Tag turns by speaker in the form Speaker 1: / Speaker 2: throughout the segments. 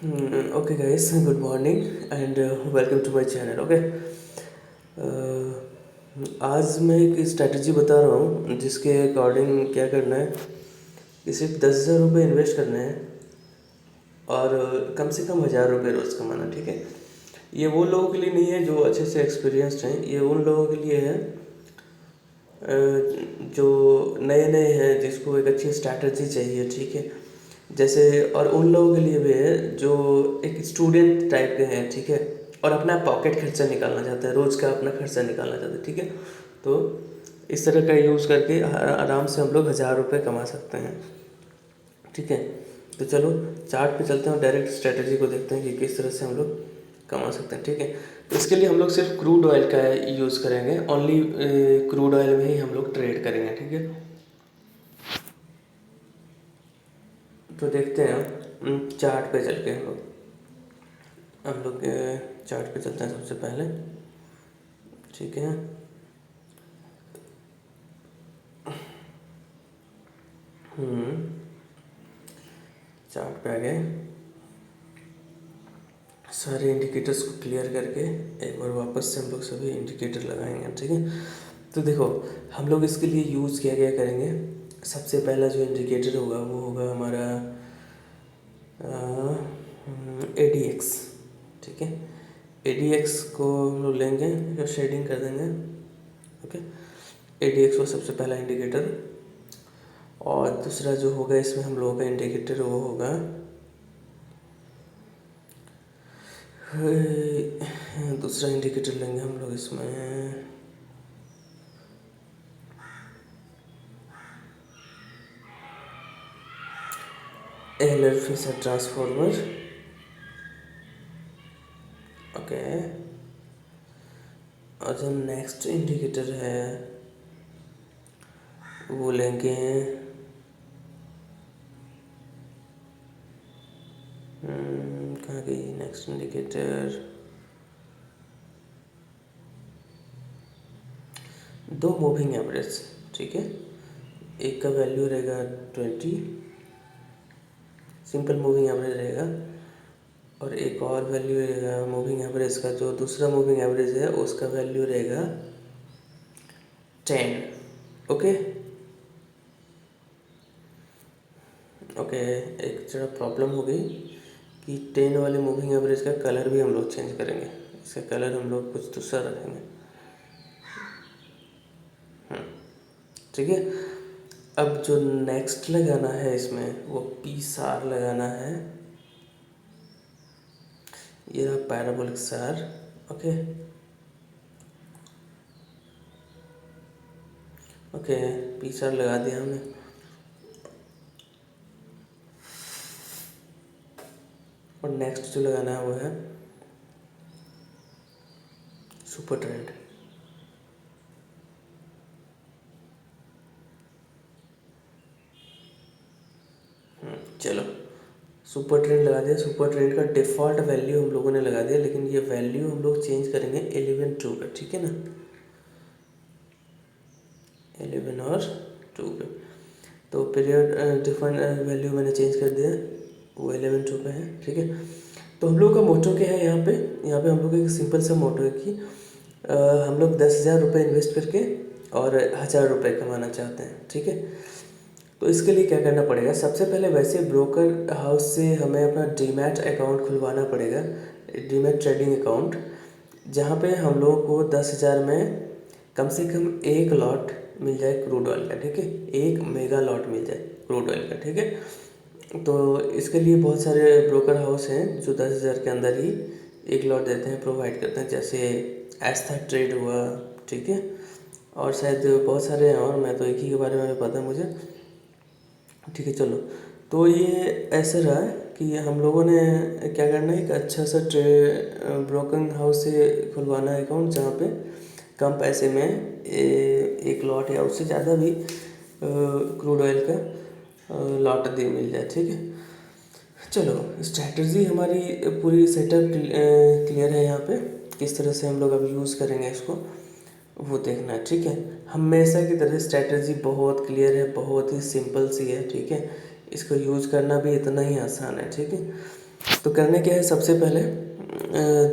Speaker 1: Okay guys, good morning and welcome to my channel. Okay, आज मैं एक strategy बता रहा हूँ जिसके अकॉर्डिंग क्या करना है कि सिर्फ 10,000 रुपये इन्वेस्ट करने हैं और कम से कम 1,000 रुपये रोज़ कमाना। ठीक है, ये वो लोगों के लिए नहीं है जो अच्छे से एक्सपीरियंस्ड हैं, ये उन लोगों के लिए है जो नए नए हैं, जिसको एक अच्छी स्ट्रैटेजी चाहिए। ठीक है, जैसे और उन लोगों के लिए भी है जो एक स्टूडेंट टाइप के हैं। ठीक है, और अपना पॉकेट खर्चा निकालना चाहते हैं, रोज़ का अपना खर्चा निकालना चाहते हैं। ठीक है, तो इस तरह का यूज़ करके आराम से हम लोग 1,000 रुपये कमा सकते हैं। ठीक है, तो चलो चार्ट पे चलते हैं और डायरेक्ट स्ट्रेटजी को देखते हैं कि किस तरह से हम लोग कमा सकते हैं। ठीक है, तो इसके लिए हम लोग सिर्फ क्रूड ऑयल का यूज़ करेंगे, ओनली क्रूड ऑयल में ही हम लोग ट्रेड करेंगे। ठीक है, तो देखते हैं चार्ट पे चल के हम लोग चार्ट पे चलते हैं सबसे पहले। ठीक है, चार्ट पे आ गए, सारे इंडिकेटर्स को क्लियर करके एक बार वापस से हम लोग सभी इंडिकेटर लगाएंगे। ठीक है, तो देखो हम लोग इसके लिए यूज़ क्या क्या करेंगे। सबसे पहला जो इंडिकेटर होगा वो होगा हमारा ADX। ठीक है, ADX को हम लोग लेंगे या शेडिंग कर देंगे। ओके, ADX वो सबसे पहला इंडिकेटर। और दूसरा जो होगा इसमें हम लोगों का इंडिकेटर वो होगा दूसरा इंडिकेटर लेंगे हम लोग इसमें एलर फेसर ट्रांसफॉर्मर। ओके, और जो नेक्स्ट इंडिकेटर है वो लेंगे कहाँ गई नेक्स्ट इंडिकेटर। दो मूविंग एवरेज। ठीक है, एक का वैल्यू रहेगा 20, सिंपल मूविंग एवरेज रहेगा, और एक और वैल्यू रहेगा मूविंग एवरेज का, जो दूसरा मूविंग एवरेज है उसका वैल्यू रहेगा 10। ओके ओके, एक जरा प्रॉब्लम हो गई कि 10 वाले मूविंग एवरेज का कलर भी हम लोग चेंज करेंगे। इसका कलर हम लोग कुछ दूसरा रखेंगे। ठीक है, अब जो नेक्स्ट लगाना है इसमें वो PSAR लगाना है। ये रहा पैराबोलिक सार। ओके ओके, PSAR लगा दिया हमने। और नेक्स्ट जो लगाना है वो है सुपर ट्रेंड। चलो सुपर ट्रेंड लगा दिया। सुपर ट्रेंड का डिफ़ॉल्ट वैल्यू हम लोगों ने लगा दिया, लेकिन ये वैल्यू हम लोग चेंज करेंगे 11 2 पे। ठीक है ना, 11 और 2 पे। तो पीरियड डिफरेंट वैल्यू मैंने चेंज कर दिया, वो 11 2 पे है। ठीक है, तो हम लोग का मोटो क्या है यहाँ पे हम लोग एक सिंपल सा मोटो है कि हम लोग 10,000 रुपये इन्वेस्ट करके और 1,000 रुपये कमाना चाहते हैं। ठीक है, तो इसके लिए क्या करना पड़ेगा, सबसे पहले वैसे ब्रोकर हाउस से हमें अपना डीमैट अकाउंट खुलवाना पड़ेगा, डीमैट ट्रेडिंग अकाउंट, जहाँ पे हम लोगों को 10,000 में कम से कम एक लॉट मिल जाए क्रूड ऑयल का। ठीक है, एक मेगा लॉट मिल जाए क्रूड ऑयल का। ठीक है, तो इसके लिए बहुत सारे ब्रोकर हाउस हैं जो 10,000 के अंदर ही एक लॉट देते हैं, प्रोवाइड करते हैं, जैसे एस्था ट्रेड हुआ। ठीक है, और शायद बहुत सारे हैं, और मैं तो एक ही के बारे में पता है मुझे। ठीक है, चलो तो ये ऐसा रहा कि हम लोगों ने क्या करना है, एक अच्छा सा ब्रोकर हाउस से खुलवाना है अकाउंट, जहाँ पे कम पैसे में एक लॉट या उससे ज़्यादा भी क्रूड ऑयल का लॉट दे मिल जाए। ठीक है, चलो स्ट्रैटेजी हमारी पूरी सेटअप क्लियर है। यहाँ पे किस तरह से हम लोग अब यूज़ करेंगे इसको वो देखना है। ठीक है, हमेशा की तरह स्ट्रैटेजी बहुत क्लियर है, बहुत ही सिंपल सी है। ठीक है, इसको यूज करना भी इतना ही आसान है। ठीक है, तो करने क्या है, सबसे पहले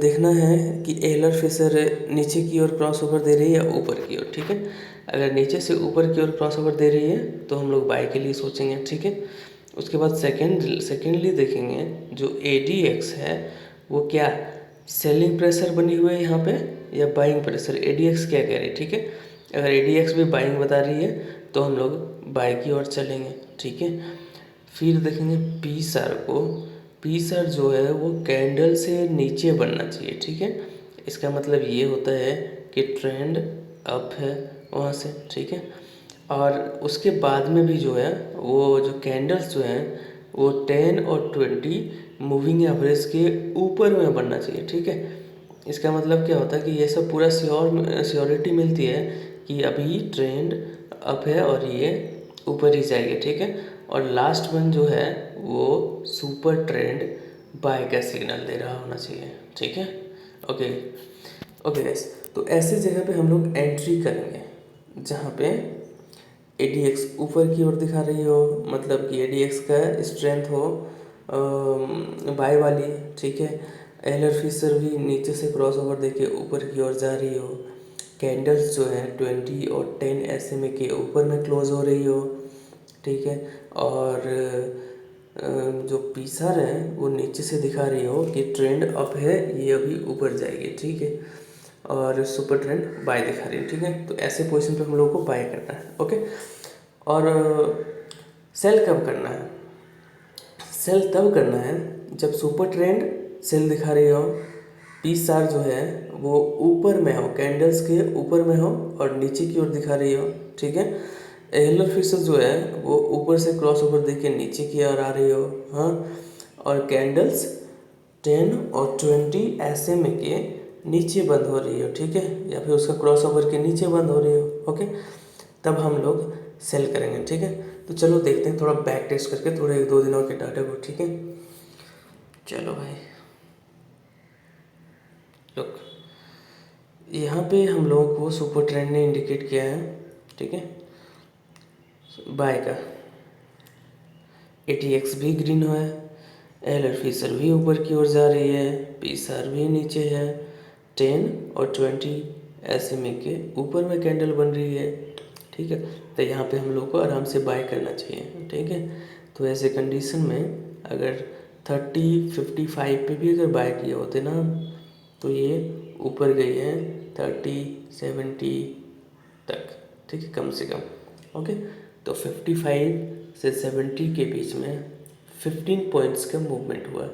Speaker 1: देखना है कि एलर फिशर नीचे की ओर क्रॉस ओवर दे रही है या ऊपर की ओर, ठीक है। अगर नीचे से ऊपर की ओर क्रॉस ओवर दे रही है तो हम लोग बाय के लिए सोचेंगे, ठीक है। उसके बाद सेकेंडली देखेंगे जो ADX है वो क्या सेलिंग प्रेशर बनी हुई है यहाँ पे या बाइंग प्रेशर, ADX क्या कह रही है, ठीक है। अगर ADX भी बाइंग बता रही है तो हम लोग बाय की ओर चलेंगे, ठीक है। फिर देखेंगे पी सर को, पी सर जो है वो कैंडल से नीचे बनना चाहिए, ठीक है। इसका मतलब ये होता है कि ट्रेंड अप है वहाँ से, ठीक है। और उसके बाद में भी जो है वो जो कैंडल्स जो हैं वो 10 और 20 मूविंग एवरेज के ऊपर में बनना चाहिए, ठीक है। इसका मतलब क्या होता है कि ये सब पूरा श्योरिटी मिलती है कि अभी ट्रेंड अप है और ये ऊपर ही जाएगी, ठीक है। और लास्ट वन जो है वो सुपर ट्रेंड बाय का सिग्नल दे रहा होना चाहिए, ठीक है। ओके ओके गाइस, तो ऐसे जगह पे हम लोग एंट्री करेंगे जहाँ पे ADX ऊपर की ओर दिखा रही हो, मतलब कि ADX का स्ट्रेंथ हो बाय वाली, ठीक है। एलर फिशर भी नीचे से क्रॉस ओवर देके ऊपर की ओर जा रही हो, कैंडल्स जो है 20 और 10 SMA के ऊपर में क्लोज हो रही हो, ठीक है। और जो पीसर है वो नीचे से दिखा रही हो कि ट्रेंड अप है, ये अभी ऊपर जाएगी, ठीक है। और सुपर ट्रेंड बाय दिखा रही है, ठीक है। तो ऐसे पोजीशन पे हम लोगों को बाय करना है, ओके। और सेल कब करना है, सेल तब करना है जब सुपर ट्रेंड सेल दिखा रही हो, पी स्टार जो है वो ऊपर में हो, कैंडल्स के ऊपर में हो और नीचे की ओर दिखा रही हो, ठीक है। एलर फिशर जो है वो ऊपर से क्रॉस ओवर देख के नीचे की ओर आ रही हो, हाँ। और कैंडल्स 10 और 20 SMA के नीचे बंद हो रही हो, ठीक है, या फिर उसका क्रॉस ओवर के नीचे बंद हो रही हो, ओके। तब हम लोग सेल करेंगे, ठीक है। तो चलो देखते हैं थोड़ा बैक टेस्ट करके थोड़े 1-2 दिनों के डाटा को, ठीक है। चलो भाई लुक, यहाँ पे हम लोगों को सुपर ट्रेंड ने इंडिकेट किया है, ठीक है, बाय का। ATX भी ग्रीन है, एलर फिशर भी ऊपर की ओर जा रही है, पीसर भी नीचे है, 10 और 20 SMA के ऊपर में कैंडल बन रही है, ठीक है। तो यहाँ पे हम लोग को आराम से बाय करना चाहिए, ठीक है। तो ऐसे कंडीशन में अगर 30-55 पे भी अगर बाय किए होते ना तो ये ऊपर गई है 30-70 तक, ठीक है, कम से कम, ओके। तो 55 से 70 के बीच में 15 पॉइंट्स का मूवमेंट हुआ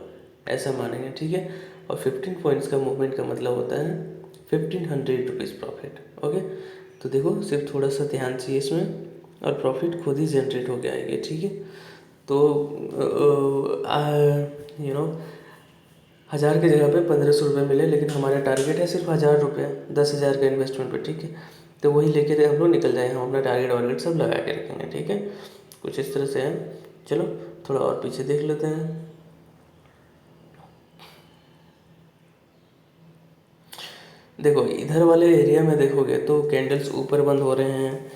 Speaker 1: ऐसा मानेंगे, ठीक है। और 15 पॉइंट्स का मूवमेंट का मतलब होता है 1500 रुपीज़ प्रॉफिट, ओके। तो देखो सिर्फ थोड़ा सा ध्यान चाहिए इसमें और प्रॉफिट खुद ही जनरेट होके आएगी, ठीक है। तो यू नो 1000 की जगह पे 1500 रुपये मिले, लेकिन हमारा टारगेट है सिर्फ 1000 रुपये, 10,000 का इन्वेस्टमेंट पे, ठीक है। तो वही लेके हम लोग निकल जाए, हम अपना टारगेट वारगेट सब लगा के रखेंगे, ठीक है। कुछ इस तरह से है। चलो थोड़ा और पीछे देख लेते हैं। देखो इधर वाले एरिया में देखोगे तो कैंडल्स ऊपर बंद हो रहे हैं,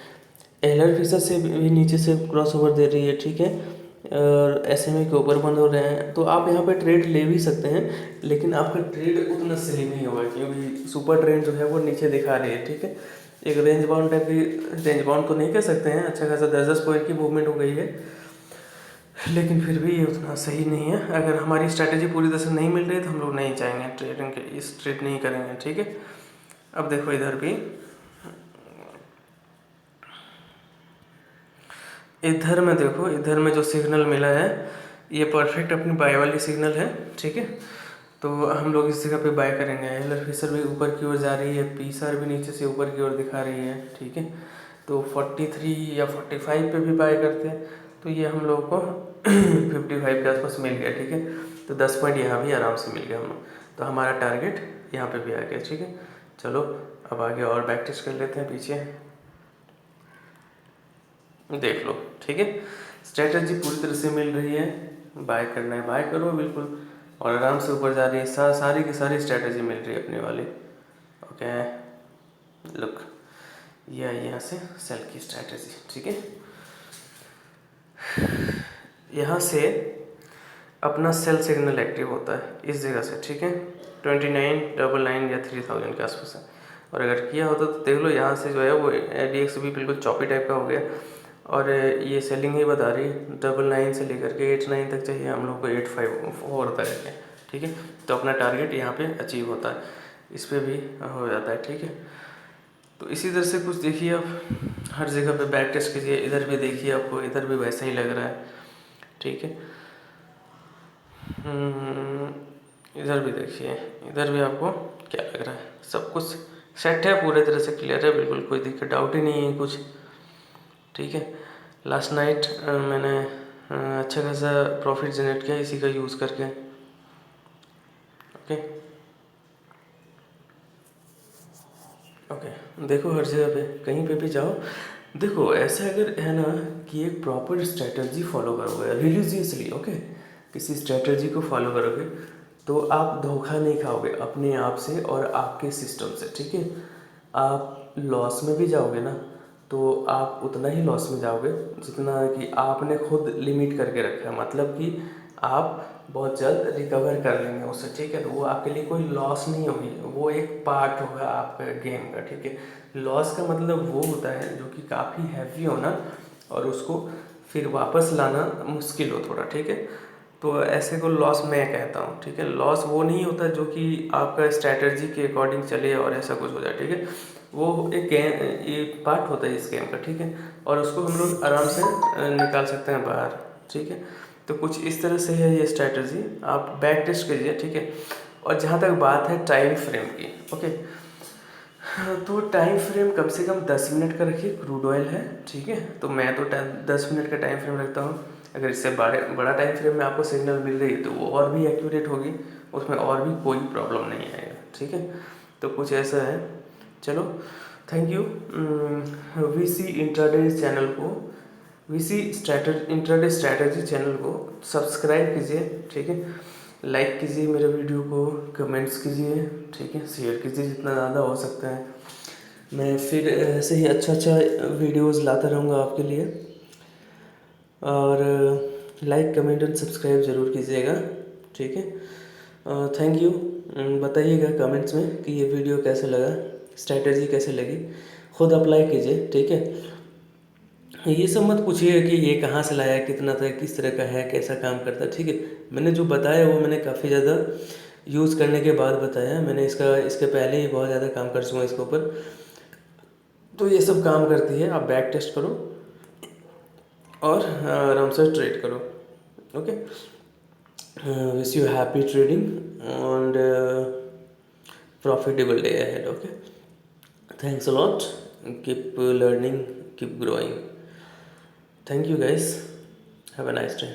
Speaker 1: एलर फिशर से भी नीचे से क्रॉस ओवर दे रही है, ठीक है। और SMA के ऊपर बंद हो रहे हैं, तो आप यहाँ पे ट्रेड ले भी सकते हैं, लेकिन आपका ट्रेड उतना सही नहीं होगा क्योंकि सुपर ट्रेंड जो है वो नीचे दिखा रही है, ठीक है। एक रेंज बाउंड टाइप की, रेंज बाउंड तो नहीं कह सकते हैं, अच्छा खासा 10-10 पॉइंट की मूवमेंट हो गई है, लेकिन फिर भी ये उतना सही नहीं है। अगर हमारी स्ट्रैटेजी पूरी तरह से नहीं मिल रही तो हम लोग नहीं चाहेंगे ट्रेडिंग के, इस ट्रेड नहीं करेंगे, ठीक है। अब देखो इधर भी, इधर में देखो, इधर में जो सिग्नल मिला है ये परफेक्ट अपनी बाय वाली सिग्नल है, ठीक है। तो हम लोग इस जगह पे बाय करेंगे। एलर फिशर भी ऊपर की ओर जा रही है, पीसर भी नीचे से ऊपर की ओर दिखा रही है, ठीक है। तो 43 या 45 पे भी बाय करते हैं तो ये हम लोग को 55 के आसपास मिल गया, ठीक है। तो 10 पॉइंट यहाँ भी आराम से मिल गया हम लोग, तो हमारा टारगेट यहाँ पे भी आ गया, ठीक है। चलो अब आगे और बैक टेस्ट कर लेते हैं पीछे, देख लो, ठीक है। स्ट्रेटजी पूरी तरह से मिल रही है, बाय करना है बाय करो बिल्कुल, और आराम से ऊपर जा रही है, सारी की सारी स्ट्रेटजी मिल रही है अपने वाली, ओके। लुक ये है यहाँ से सेल की स्ट्रेटजी, ठीक है। यहाँ से अपना सेल सिग्नल एक्टिव होता है इस जगह से, ठीक है। 2999 या 3000 के आसपास है। और अगर किया होता तो देख लो यहाँ से जो है वो DXB बिल्कुल चॉपी टाइप का हो गया। और ये सेलिंग ही बता रही है 99 से लेकर के 89 तक चाहिए हम लोग को 85 तक है, ठीक है। तो अपना टारगेट यहाँ पे अचीव होता है, इस पर भी हो जाता है, ठीक है। तो इसी तरह से कुछ देखिए आप हर जगह पे बैक टेस्ट कीजिए, इधर भी देखिए आपको इधर भी वैसा ही लग रहा है, ठीक है। इधर भी देखिए, इधर भी आपको क्या लग रहा है, सब कुछ सेट है, पूरे तरह से क्लियर है, बिल्कुल कोई दिक्कत डाउट ही नहीं है कुछ, ठीक है। लास्ट नाइट मैंने अच्छा खासा प्रॉफिट जनरेट किया इसी का यूज़ करके, ओके ओके। देखो हर जगह पे कहीं पे भी जाओ, देखो ऐसा अगर है ना कि एक प्रॉपर स्ट्रेटजी फॉलो करोगे रिलीजियसली, ओके, किसी स्ट्रेटजी को फॉलो करोगे तो आप धोखा नहीं खाओगे अपने आप से और आपके सिस्टम से, ठीक है। आप लॉस में भी जाओगे ना तो आप उतना ही लॉस में जाओगे जितना कि आपने खुद लिमिट करके रखा है, मतलब कि आप बहुत जल्द रिकवर कर लेंगे उससे, ठीक है। तो वो आपके लिए कोई लॉस नहीं होगी, वो एक पार्ट होगा आपका गेम का, ठीक है। लॉस का मतलब वो होता है जो कि काफ़ी हैवी होना और उसको फिर वापस लाना मुश्किल हो थोड़ा, ठीक है। तो ऐसे को लॉस मैं कहता हूँ, ठीक है। लॉस वो नहीं होता जो कि आपका स्ट्रैटेजी के अकॉर्डिंग चले और ऐसा कुछ हो जाए, ठीक है। वो एक गेम, ये पार्ट होता है इस गेम का, ठीक है। और उसको हम लोग आराम से निकाल सकते हैं बाहर, ठीक है। तो कुछ इस तरह से है ये स्ट्रैटेजी, आप बैक टेस्ट कीजिए, ठीक है। और जहाँ तक बात है टाइम फ्रेम की, ओके, तो टाइम फ्रेम कम से कम 10 मिनट का रखिए, क्रूड ऑयल है, ठीक है। तो मैं तो 10 मिनट का टाइम फ्रेम रखता हूँ। अगर इससे बड़ा टाइम फ्रेम में आपको सिग्नल मिल रही है तो वो और भी एक्यूरेट होगी, उसमें और भी कोई प्रॉब्लम नहीं आएगा, ठीक है। तो कुछ ऐसा है, चलो thank you. VC intraday channel को, VC इंट्राडे स्ट्रैटेजी चैनल को सब्सक्राइब कीजिए, ठीक है। लाइक कीजिए मेरे वीडियो को, कमेंट्स कीजिए, ठीक है, शेयर कीजिए जितना ज़्यादा हो सकता है। मैं फिर ऐसे ही अच्छा अच्छा वीडियोस लाता रहूँगा आपके लिए। और लाइक कमेंट एंड सब्सक्राइब ज़रूर कीजिएगा, ठीक है। Thank you. बताइएगा कमेंट्स में कि ये वीडियो कैसे लगा, स्ट्रैटेजी कैसे लगी, खुद अप्लाई कीजिए, ठीक है। ये सब मत पूछिए कि ये कहाँ से लाया, कितना था, किस तरह का है, कैसा काम करता है, ठीक है। मैंने जो बताया वो मैंने काफ़ी ज़्यादा यूज़ करने के बाद बताया, मैंने इसके पहले ही बहुत ज़्यादा काम कर चुका हूँ इसके ऊपर। तो ये सब काम करती है, आप बैक टेस्ट करो और आराम से ट्रेड करो, okay. Wish you happy trading and profitable day ahead, okay. Thanks a lot, keep learning, keep growing. Thank you guys, have a nice day.